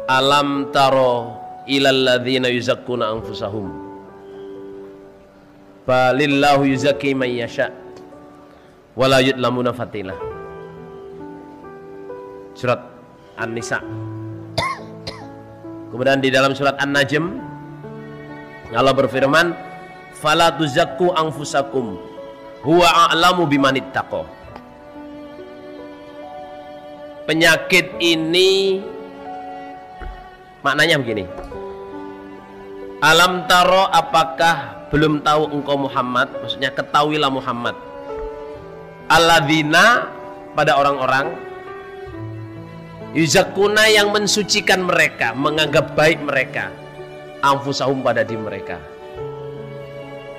Alam taro ilal ladzina yuzakkuna anfusahum balillahu yuzakki man yasha wala yudlamuna fatila. Surat An-Nisa. Kemudian di dalam surat An-Najm Allah berfirman, fala tuzakku anfusakum huwa a'lamu bimanittaqo. Penyakit ini maknanya begini. Alam taro, apakah belum tahu engkau Muhammad? Maksudnya ketahuilah Muhammad. Alladzina, pada orang-orang, yuzakkuna, yang mensucikan mereka, menganggap baik mereka, anfusahum, pada diri mereka.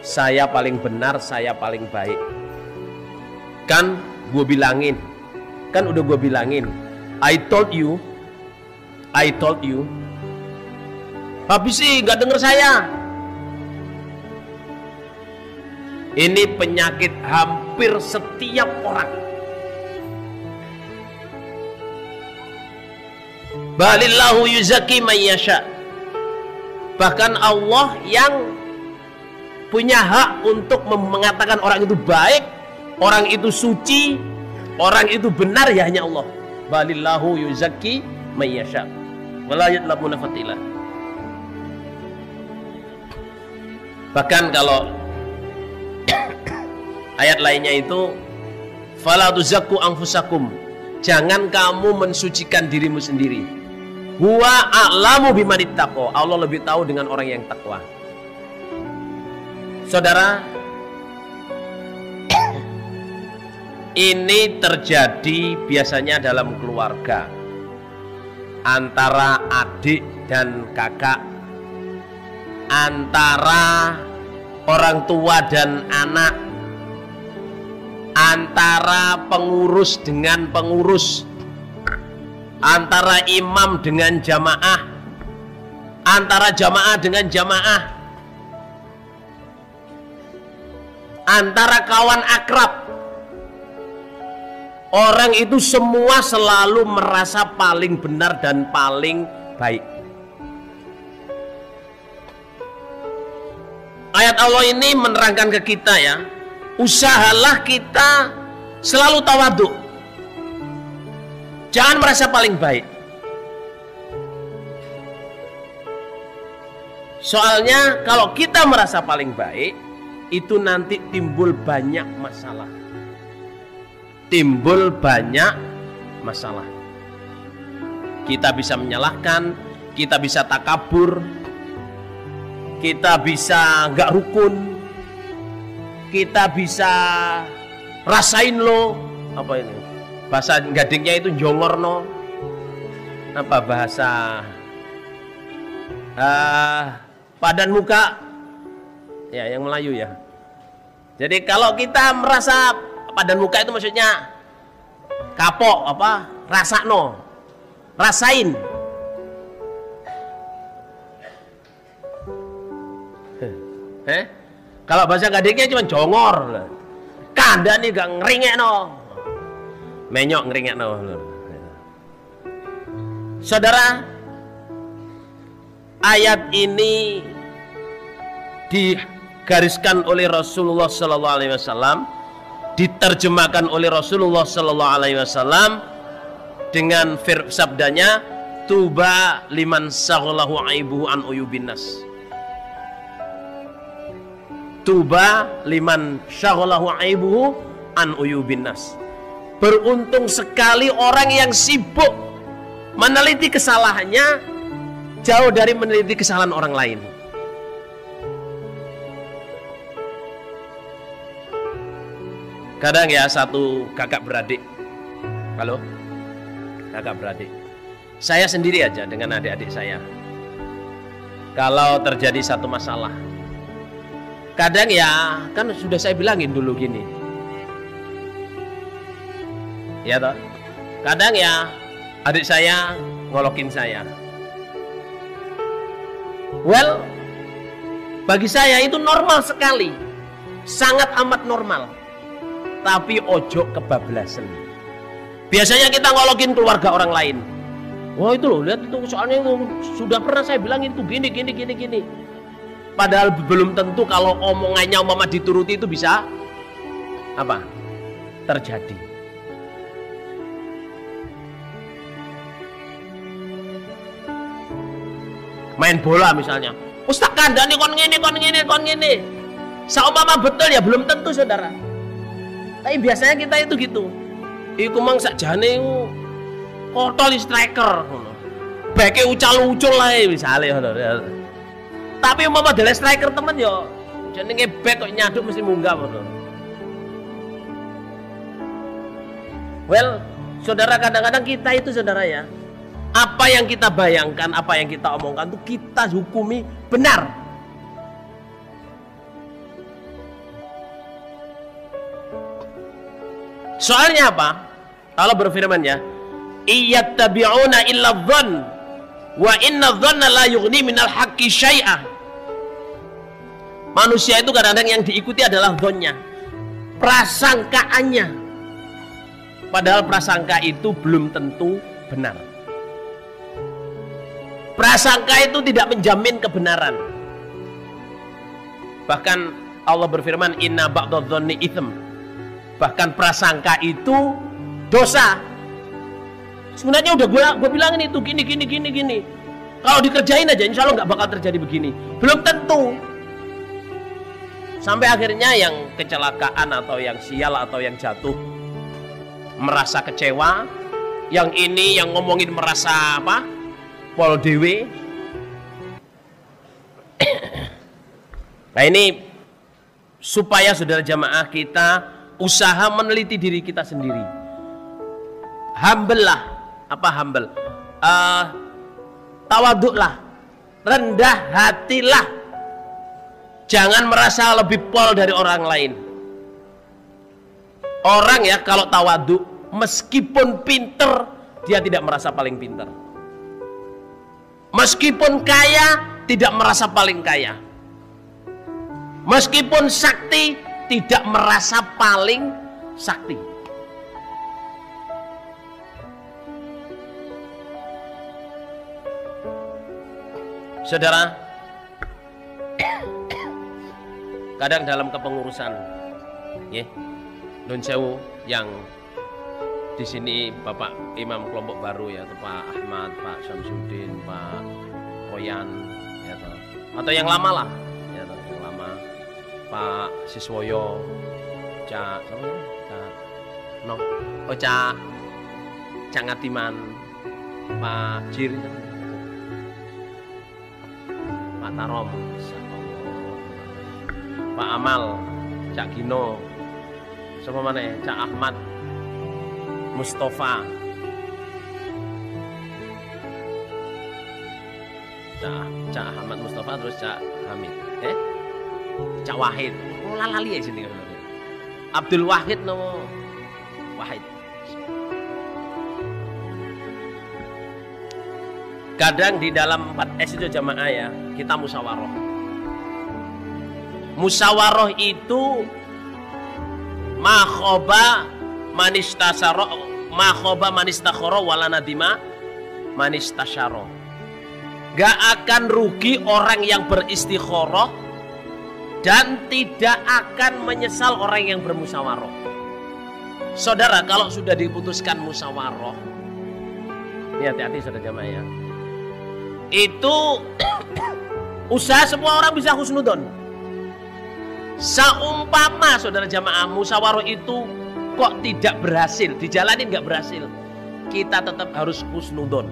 Saya paling benar, saya paling baik. Kan gue bilangin, kan udah gue bilangin, I told you. Tapi sih gak denger saya. Ini penyakit hampir setiap orang. Balillahu yuzakki man yasha. Bahkan Allah yang punya hak untuk mengatakan orang itu baik, orang itu suci, orang itu benar, ya hanya Allah. Balillahu yuzakki man yasha wala yudlamuna fatila. Bahkan kalau ayat lainnya itu fala tuzakku anfusakum, jangan kamu mensucikan dirimu sendiri. Huwa a'lamu bimanittaqo, Allah lebih tahu dengan orang yang takwa. Saudara, ini terjadi biasanya dalam keluarga, antara adik dan kakak, antara orang tua dan anak, antara pengurus dengan pengurus, antara imam dengan jamaah, antara jamaah dengan jamaah, antara kawan akrab. Orang itu semua selalu merasa paling benar dan paling baik. Ayat Allah ini menerangkan ke kita, ya, usahalah kita selalu tawadhu. Jangan merasa paling baik. Soalnya kalau kita merasa paling baik, itu nanti timbul banyak masalah. Timbul banyak masalah. Kita bisa menyalahkan, kita bisa takabur, kita bisa nggak rukun, kita bisa rasain lo, apa ini bahasa gadingnya itu jongorno, apa bahasa padan muka, ya yang Melayu ya. Jadi kalau kita merasa padan muka itu maksudnya kapok, apa rasakno, rasain. Kalau bahasa gadingnya cuma jongor, kandani gak ngeringek no, menyok ngeringek no. Saudara, ayat ini digariskan oleh Rasulullah Sallallahu Alaihi Wasallam, diterjemahkan oleh Rasulullah Sallallahu Alaihi Wasallam dengan sabdanya, tuba liman saghalahu aibuhu an uyubin nas. Tuba liman syaghalahu aibuhu an uyubin nas. Beruntung sekali orang yang sibuk meneliti kesalahannya, jauh dari meneliti kesalahan orang lain. Kadang ya, satu kakak beradik, halo, kakak beradik, saya sendiri aja dengan adik-adik saya, kalau terjadi satu masalah, kadang ya, kan sudah saya bilangin dulu gini, ya toh. Kadang ya adik saya ngolokin saya. Well, bagi saya itu normal sekali, sangat amat normal. Tapi ojo kebablasan. Biasanya kita ngolokin keluarga orang lain, Wah itu loh, lihat itu soalnya itu sudah pernah saya bilang itu gini. Padahal belum tentu kalau omongannya umpama dituruti itu bisa apa? Terjadi. Main bola misalnya, Ustaz kandani kon ngene. Saumpama betul ya belum tentu saudara. Tapi biasanya kita itu gitu. Iku mang sakjane kotol striker ngono. Beke ucal-ucul lah misalnya ngono. Tapi umpama dele striker temen yo jenenge bek kok nyaduk mesti munggah ngono. Well, saudara kadang-kadang kita itu saudara ya, apa yang kita bayangkan, apa yang kita omongkan itu kita hukumi benar. Soalnya apa? Allah berfirman ya, iyattabi'una illa dhann wa inna dhanna la yughni minal haqqi syai'ah. Manusia itu kadang-kadang yang diikuti adalah dhonnya, prasangkaannya. Padahal prasangka itu belum tentu benar. Prasangka itu tidak menjamin kebenaran. Bahkan Allah berfirman, inna ba'dadh-dhanni itsm. Bahkan prasangka itu dosa. Sebenarnya udah gue bilangin itu gini. Kalau dikerjain aja insya Allah nggak bakal terjadi begini. Belum tentu. Sampai akhirnya yang kecelakaan atau yang sial atau yang jatuh merasa kecewa. Yang ini yang ngomongin merasa apa? Pol dewe. Nah ini supaya saudara jamaah kita usaha meneliti diri kita sendiri. Humble lah. Apa humble? Tawaduklah, rendah hatilah. Jangan merasa lebih pol dari orang lain. Orang ya kalau tawaduk, meskipun pinter, dia tidak merasa paling pinter. Meskipun kaya, tidak merasa paling kaya. Meskipun sakti, tidak merasa paling sakti. Saudara, kadang dalam kepengurusan, ya, Nun Sewu yang di sini Bapak Imam kelompok baru ya, Pak Ahmad, Pak Syamsuddin, Pak Royan, ya, atau yang lama lah, ya, yang lama, Pak Siswoyo, Cak Ngatiman, Pak Jir, Pak Tarom, Pak Amal, Cak Gino, sama mana ya, Cak Ahmad, Mustafa, Cak Ahmad Mustafa, terus Cak Hamid, Cak Wahid, lali ya sini, Abdul Wahid no, Wahid. Kadang di dalam 4S itu jamaah ya, kita musyawarah. Musyawarah itu makhoba manistakhara wala nadima manistasyara. Gak akan rugi orang yang beristikharah dan tidak akan menyesal orang yang bermusyawarah. Saudara, kalau sudah diputuskan musyawarah, ini hati-hati saudara jamaah ya, itu usaha semua orang bisa husnudon. Saumpama saudara jamaah musyawarah itu kok tidak berhasil, dijalanin nggak berhasil, kita tetap harus husnudon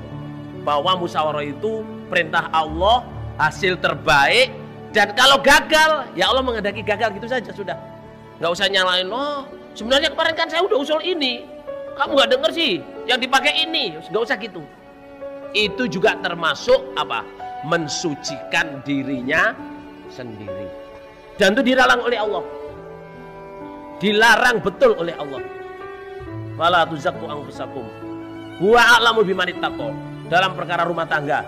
bahwa musyawarah itu perintah Allah, hasil terbaik. Dan kalau gagal, ya Allah menghendaki gagal, gitu saja sudah. Nggak usah nyalain, oh sebenarnya kemarin kan saya udah usul ini, kamu nggak denger sih, yang dipakai ini, nggak usah gitu. Itu juga termasuk apa? Mensucikan dirinya sendiri. Dan itu dilarang oleh Allah. Dilarang betul oleh Allah. Fala tuzakku anfusakum. Huwa a'lamu bimanittaqo. Dalam perkara rumah tangga,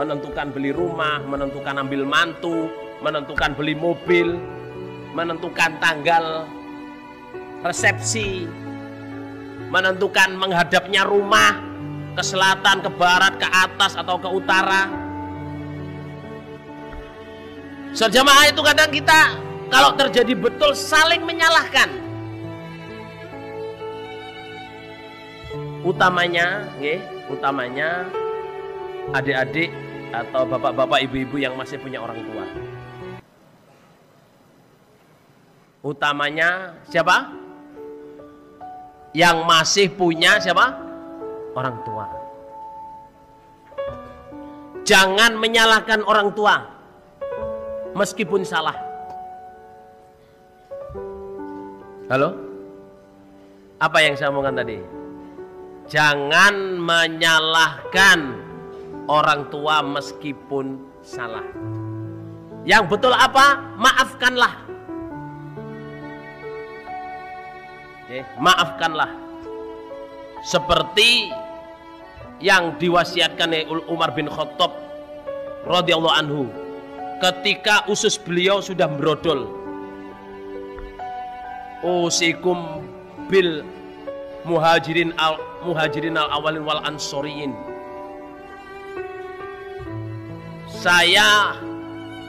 menentukan beli rumah, menentukan ambil mantu, menentukan beli mobil, menentukan tanggal resepsi, menentukan menghadapnya rumah, ke selatan, ke barat, ke atas atau ke utara. Jamaah itu kadang kita kalau terjadi betul saling menyalahkan. Utamanya adik-adik atau bapak-bapak, ibu-ibu yang masih punya orang tua. Utamanya siapa? Yang masih punya siapa? Orang tua. Jangan menyalahkan orang tua meskipun salah. Halo? Apa yang saya omongkan tadi? Jangan menyalahkan orang tua meskipun salah. Yang betul apa? Maafkanlah. Maafkanlah. Seperti yang diwasiatkan oleh Umar bin Khattab radhiyallahu anhu ketika usus beliau sudah brodol. Usikum bil muhajirin al awalin wal ansoriin. Saya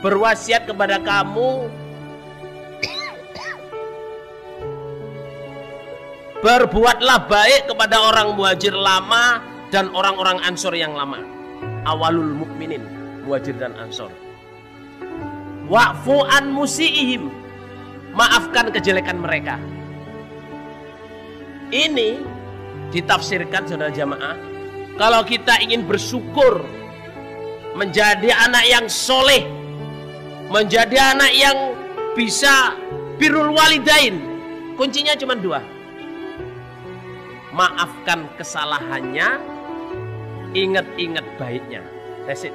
berwasiat kepada kamu, berbuatlah baik kepada orang muhajir lama dan orang-orang ansor yang lama. Awalul mukminin, muhajir dan ansor. Wa'fu an musiihim, maafkan kejelekan mereka. Ini ditafsirkan saudara jamaah, kalau kita ingin bersyukur, menjadi anak yang soleh, menjadi anak yang bisa birrul walidain, kuncinya cuma dua. Maafkan kesalahannya, ingat-ingat baiknya. That's it.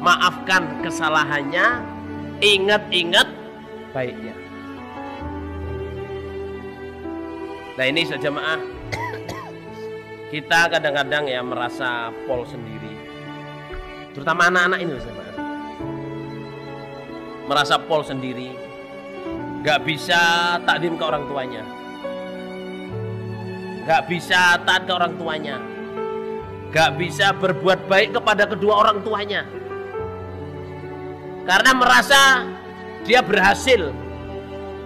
Maafkan kesalahannya, ingat-ingat baiknya. Nah ini jamaah, kita kadang-kadang ya merasa pol sendiri, terutama anak-anak ini jamaah, merasa pol sendiri, gak bisa takdim ke orang tuanya, gak bisa taat ke orang tuanya, gak bisa berbuat baik kepada kedua orang tuanya, karena merasa dia berhasil,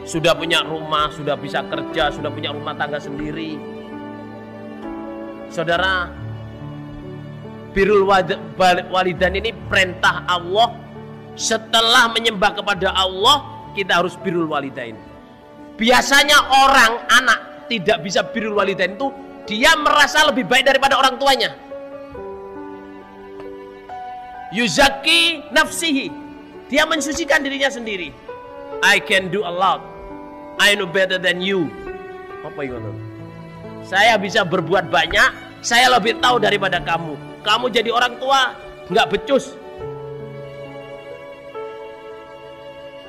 sudah punya rumah, sudah bisa kerja, sudah punya rumah tangga sendiri. Saudara, birrul walidain ini perintah Allah. Setelah menyembah kepada Allah, kita harus birrul walidain. Biasanya orang anak tidak bisa birrul walidain itu, dia merasa lebih baik daripada orang tuanya. Yuzaki nafsihi, dia mensucikan dirinya sendiri. I can do a lot, I know better than you. Apa itu? Saya bisa berbuat banyak, saya lebih tahu daripada kamu. Kamu jadi orang tua nggak becus,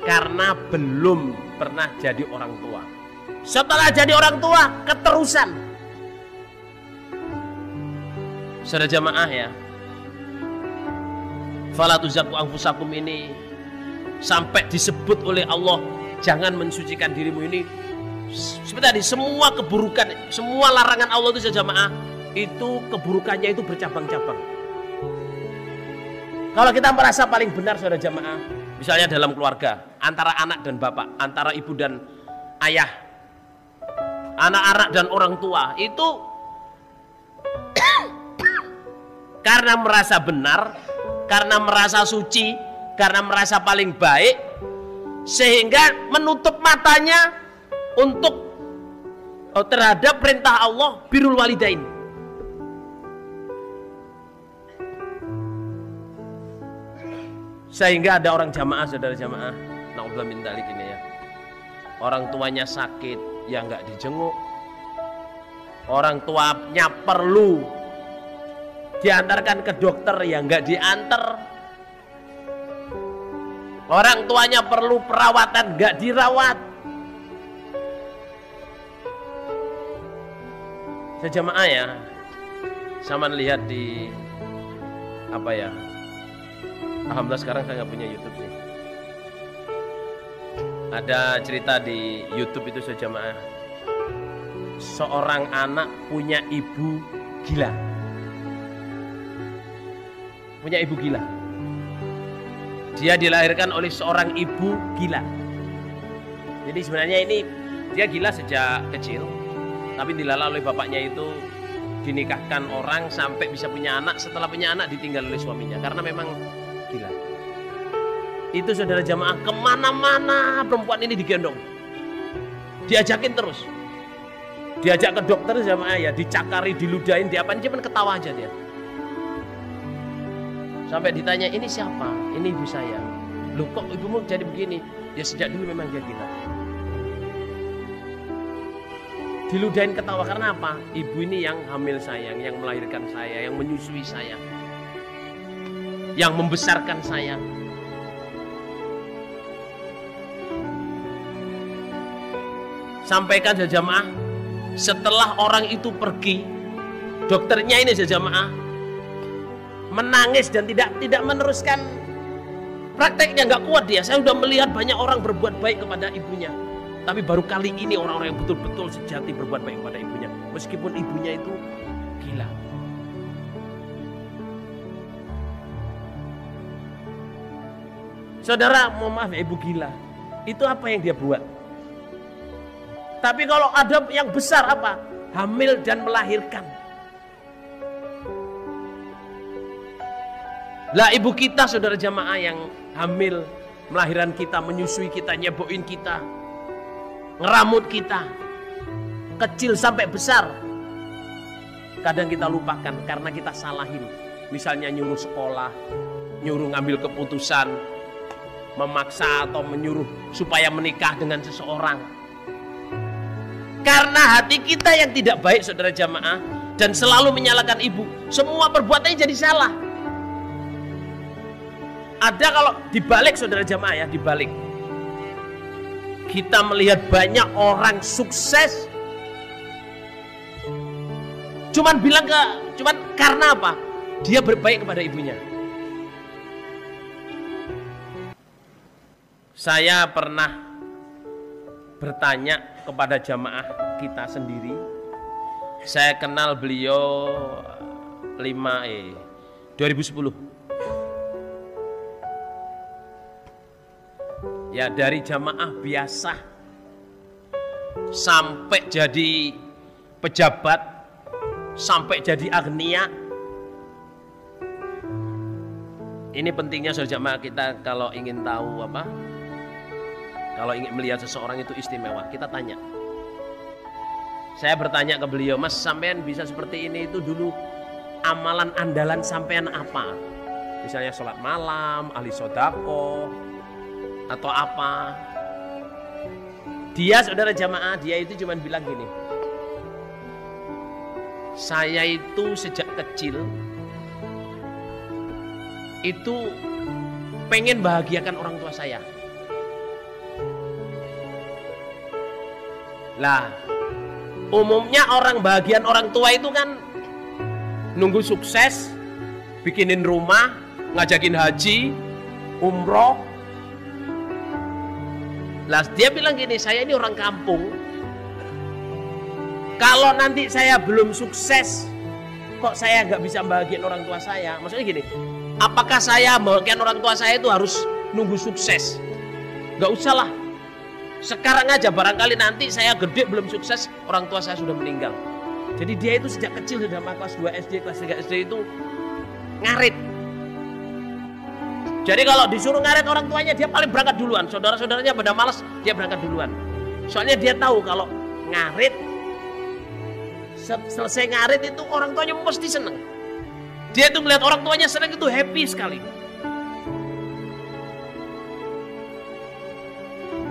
karena belum pernah jadi orang tua. Setelah jadi orang tua, keterusan. Saudara jamaah ya, fala tuzakku anfusakum ini sampai disebut oleh Allah, jangan mensucikan dirimu ini. Seperti tadi, semua keburukan, semua larangan Allah itu jamaah, itu keburukannya itu bercabang-cabang. Kalau kita merasa paling benar saudara jamaah, misalnya dalam keluarga, antara anak dan bapak, antara ibu dan ayah, anak-anak dan orang tua, itu karena merasa benar, karena merasa suci, karena merasa paling baik, sehingga menutup matanya untuk terhadap perintah Allah birrul walidain. Sehingga ada orang jamaah, saudara jamaah, na'udzubillah min dzalik ini ya, orang tuanya sakit ya nggak dijenguk, orang tuanya perlu diantarkan ke dokter ya nggak diantar, orang tuanya perlu perawatan nggak dirawat. Sejamaah ya, sama lihat di apa ya, alhamdulillah sekarang saya nggak punya YouTube sih. Ada cerita di YouTube itu sejamaah, seorang anak punya ibu gila. Punya ibu gila. Dia dilahirkan oleh seorang ibu gila. Jadi sebenarnya ini dia gila sejak kecil, tapi dilala oleh bapaknya itu, dinikahkan orang sampai bisa punya anak. Setelah punya anak ditinggal oleh suaminya karena memang gila. Itu saudara jamaah, kemana-mana perempuan ini digendong, diajakin terus, diajak ke dokter jamaah ya, dicakari, diludahin, diapain, cuman ketawa aja dia. Sampai ditanya, ini siapa? Ini ibu saya. Loh kok ibumu jadi begini? Ya sejak dulu memang dia gila. Diludahin, ketawa, karena apa? Ibu ini yang hamil saya, yang melahirkan saya, yang menyusui saya, yang membesarkan saya. Sampaikan saja jamaah, setelah orang itu pergi, dokternya ini saja jamaah menangis dan tidak meneruskan prakteknya, nggak kuat dia. Saya sudah melihat banyak orang berbuat baik kepada ibunya, tapi baru kali ini orang-orang yang betul-betul sejati berbuat baik kepada ibunya, meskipun ibunya itu gila. Saudara, mohon maaf ya, ibu gila itu apa yang dia buat? Tapi kalau ada yang besar apa? Hamil dan melahirkan. Lah ibu kita saudara jamaah yang hamil, melahirkan kita, menyusui kita, nyeboin kita, ngeramut kita, kecil sampai besar. Kadang kita lupakan karena kita salahin. Misalnya nyuruh sekolah, nyuruh ngambil keputusan, memaksa atau menyuruh supaya menikah dengan seseorang. Karena hati kita yang tidak baik saudara jamaah, dan selalu menyalahkan ibu, semua perbuatannya jadi salah. Ada kalau dibalik saudara jamaah ya, dibalik. Kita melihat banyak orang sukses, cuman karena apa? Dia berbaik kepada ibunya. Saya pernah bertanya kepada jamaah kita sendiri. Saya kenal beliau 2010. Ya, dari jamaah biasa sampai jadi pejabat, sampai jadi agnia. Ini pentingnya saudara jamaah kita kalau ingin tahu apa? Kalau ingin melihat seseorang itu istimewa, kita tanya. Saya bertanya ke beliau, Mas, sampean bisa seperti ini itu dulu amalan andalan sampean apa? Misalnya sholat malam, ahli sodako, atau apa? Dia saudara jamaah, dia itu cuma bilang gini, saya itu sejak kecil itu pengen bahagiakan orang tua saya. Lah, umumnya orang bahagian orang tua itu kan nunggu sukses, bikinin rumah, ngajakin haji, umroh. Lah dia bilang gini, saya ini orang kampung, kalau nanti saya belum sukses, kok saya nggak bisa bahagiain orang tua saya? Maksudnya gini, apakah saya bahagiain orang tua saya itu harus nunggu sukses? Nggak usah lah. Sekarang aja, barangkali nanti saya gede belum sukses, orang tua saya sudah meninggal. Jadi dia itu sejak kecil sudah kelas 2 SD, kelas 3 SD itu ngarit. Jadi kalau disuruh ngarit orang tuanya, dia paling berangkat duluan. Saudara-saudaranya pada malas, dia berangkat duluan. Soalnya dia tahu kalau ngarit, selesai ngarit itu orang tuanya pasti senang. Dia itu melihat orang tuanya senang itu happy sekali.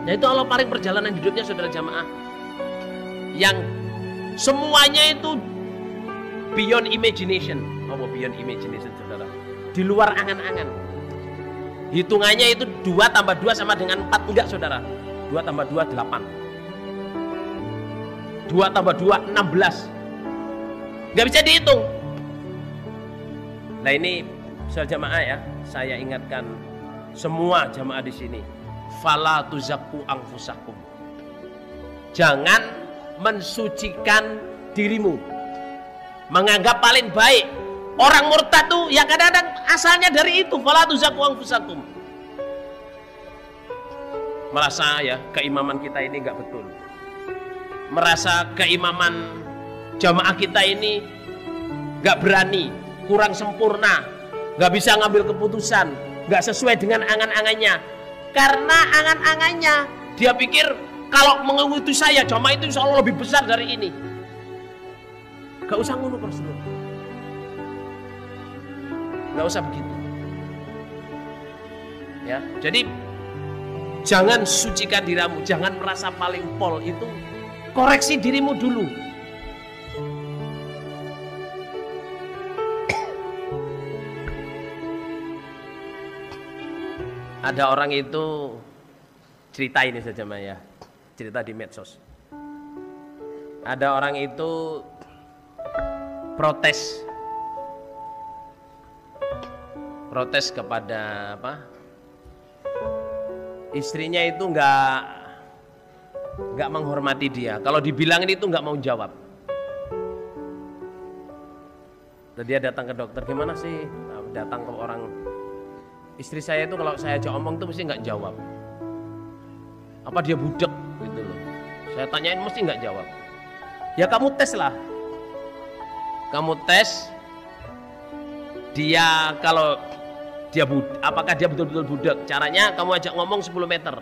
Nah itu Allah paling perjalanan hidupnya saudara jamaah, yang semuanya itu beyond imagination. Apa beyond imagination saudara? Di luar angan-angan. Hitungannya itu 2 tambah 2 sama dengan 4. Enggak saudara, 2 tambah 2 8, 2 tambah 2 16. Enggak bisa dihitung. Nah ini saudara jamaah ya, saya ingatkan semua jamaah di sini, fala tuzakku anfusakum. Jangan mensucikan dirimu, menganggap paling baik. Orang murtad tuh ya kadang-kadang asalnya dari itu, fala tuzakku anfusakum. Merasa ya keimaman kita ini nggak betul, merasa keimaman jamaah kita ini nggak berani, kurang sempurna, nggak bisa ngambil keputusan, nggak sesuai dengan angan-angannya. Karena angan-angannya dia pikir kalau mengikuti saya jamaah itu insya Allah lebih besar dari ini. Gak usah ngono Rasulullah, gak usah begitu ya. Jadi jangan sucikan dirimu, jangan merasa paling pol. Itu koreksi dirimu dulu. Ada orang itu cerita ini saja Maya, cerita di medsos. Ada orang itu protes kepada apa? Istrinya itu nggak menghormati dia. Kalau dibilangin itu nggak mau jawab. Dan dia datang ke dokter, gimana sih? Datang ke orang, istri saya itu kalau saya ajak omong tuh mesti nggak jawab. Apa dia budek gitu loh. Saya tanyain mesti nggak jawab. Ya kamu tes lah. Kamu tes dia, kalau dia apakah dia betul-betul budak. Caranya kamu ajak ngomong 10 meter.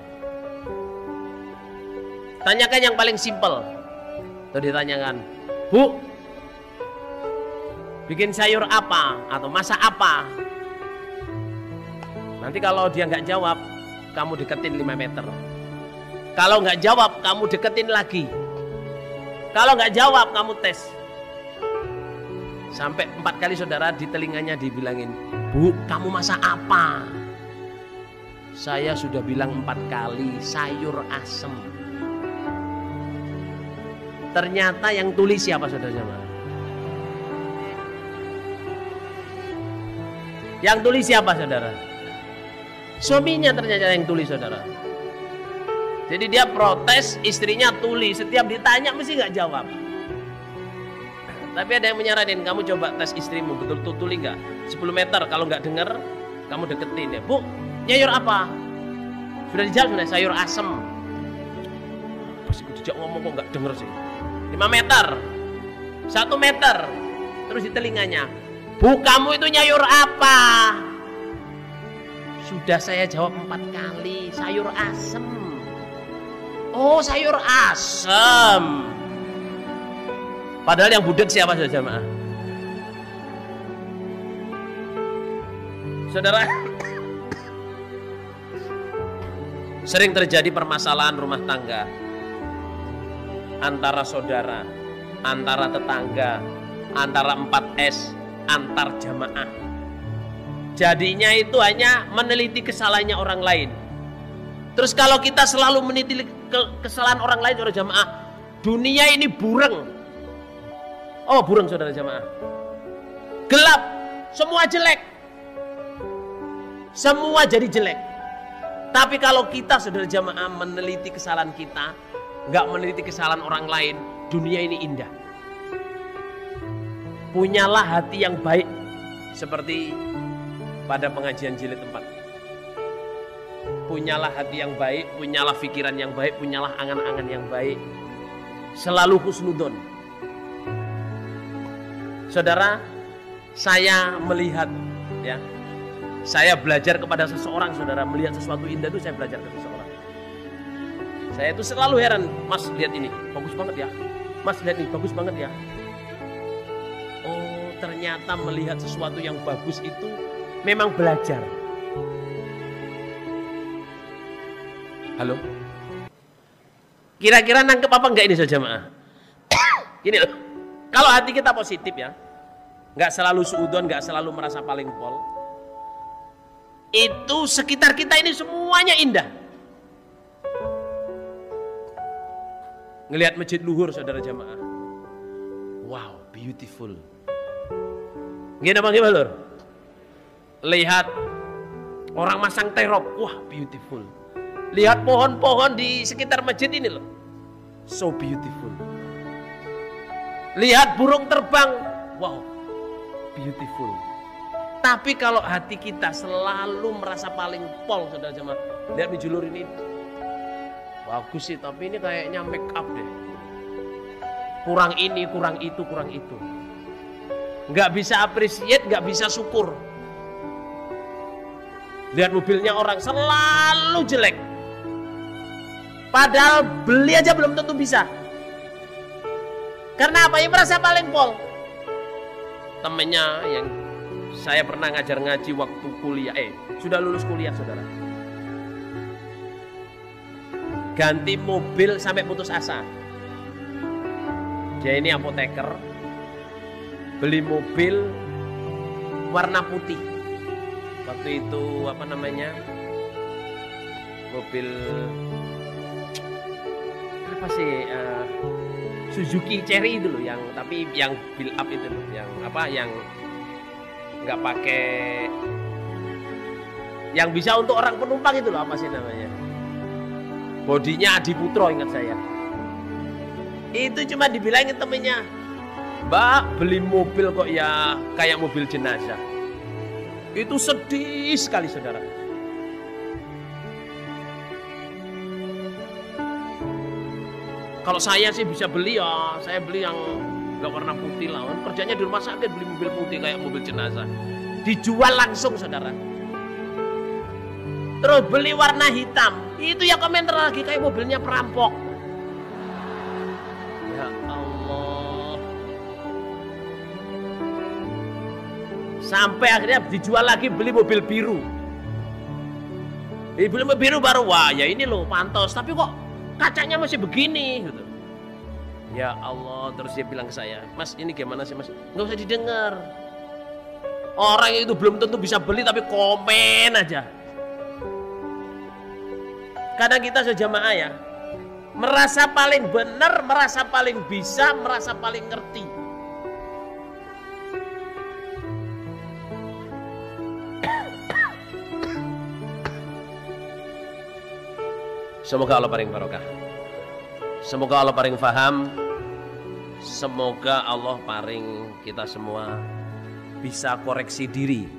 Tanyakan yang paling simpel. Tuh ditanyakan, Bu, bikin sayur apa? Atau masak apa? Nanti kalau dia nggak jawab, kamu deketin 5 meter. Kalau nggak jawab, kamu deketin lagi. Kalau nggak jawab, kamu tes. Sampai 4 kali saudara di telinganya dibilangin, Bu, kamu masak apa? Saya sudah bilang 4 kali, sayur asem. Ternyata yang tulis siapa saudara jemaah? Yang tulis siapa saudara? Suaminya ternyata yang tulis saudara. Jadi dia protes, istrinya tulis. Setiap ditanya mesti nggak jawab. Tapi ada yang menyaranin, kamu coba tes istrimu, betul-betul tulis nggak? 10 meter, kalau nggak denger, kamu deketin ya. Bu, sayur apa? Sudah dijawab, sudah sayur asem. Pas aku dijak ngomong kok nggak denger sih. 5 meter, 1 meter, terus di telinganya, Bu, kamu itu nyayur apa? Sudah saya jawab 4 kali, sayur asem. Oh, sayur asem. Padahal yang budek siapa saudara jemaah? Saudara, sering terjadi permasalahan rumah tangga antara saudara, antara tetangga, antara 4S, antar jamaah. Jadinya itu hanya meneliti kesalahannya orang lain. Terus kalau kita selalu meneliti kesalahan orang lain saudara jamaah, dunia ini bureng. Oh, bureng saudara jamaah. Gelap, semua jelek. Semua jadi jelek. Tapi kalau kita saudara jamaah meneliti kesalahan kita, nggak meneliti kesalahan orang lain, dunia ini indah. Punyalah hati yang baik, seperti pada pengajian jilid 4. Punyalah hati yang baik, punyalah pikiran yang baik, punyalah angan-angan yang baik. Selalu husnudon. Saudara, saya melihat ya, saya belajar kepada seseorang, saudara, melihat sesuatu indah itu saya belajar ke seseorang. Saya itu selalu heran, Mas lihat ini, bagus banget ya. Mas lihat ini, bagus banget ya. Oh, ternyata melihat sesuatu yang bagus itu memang belajar. Halo? Kira-kira nangkep apa enggak ini saja jemaah? Gini loh, kalau hati kita positif ya, nggak selalu suudon, nggak selalu merasa paling pol, itu sekitar kita ini semuanya indah. Ngelihat masjid luhur saudara jamaah, wow, beautiful. Gimana lur? Lihat orang masang terop, wah beautiful. Lihat pohon-pohon di sekitar masjid ini loh, so beautiful. Lihat burung terbang, wow, beautiful. Tapi kalau hati kita selalu merasa paling pol, saudara jemaah, lihat mijulur ini, bagus sih, tapi ini kayaknya make up deh. Kurang ini, kurang itu, kurang itu. Nggak bisa appreciate, nggak bisa syukur. Lihat mobilnya orang selalu jelek. Padahal beli aja belum tentu bisa. Karena apa? Yang merasa paling pol. Temennya yang saya pernah ngajar ngaji waktu kuliah, sudah lulus kuliah saudara, ganti mobil sampai putus asa. Dia ini apoteker, beli mobil warna putih. Waktu itu apa namanya, mobil apa sih, Suzuki Cherry itu loh, yang tapi yang build up itu loh, yang apa, yang nggak pakai, yang bisa untuk orang penumpang itu loh, apa sih namanya, bodinya Adi Putro ingat saya. Itu cuma dibilangin temennya, Mbak beli mobil kok ya kayak mobil jenazah. Itu sedih sekali saudara. Kalau saya sih bisa beli ya, saya beli yang nggak warna putih lah. Kerjanya di rumah sakit beli mobil putih kayak mobil jenazah. Dijual langsung saudara. Terus beli warna hitam, itu ya komentar lagi kayak mobilnya perampok. Ya Allah. Sampai akhirnya dijual lagi beli mobil biru. Beli mobil biru baru, wah ya ini loh pantas, tapi kok kacanya masih begini gitu. Ya Allah, terus dia bilang ke saya, Mas ini gimana sih Mas? Nggak usah didengar. Orang itu belum tentu bisa beli tapi komen aja. Kadang kita sejamaah ya, merasa paling benar, merasa paling bisa, merasa paling ngerti. Semoga Allah paling barokah. Semoga Allah paling faham. Semoga Allah paling kita semua bisa koreksi diri.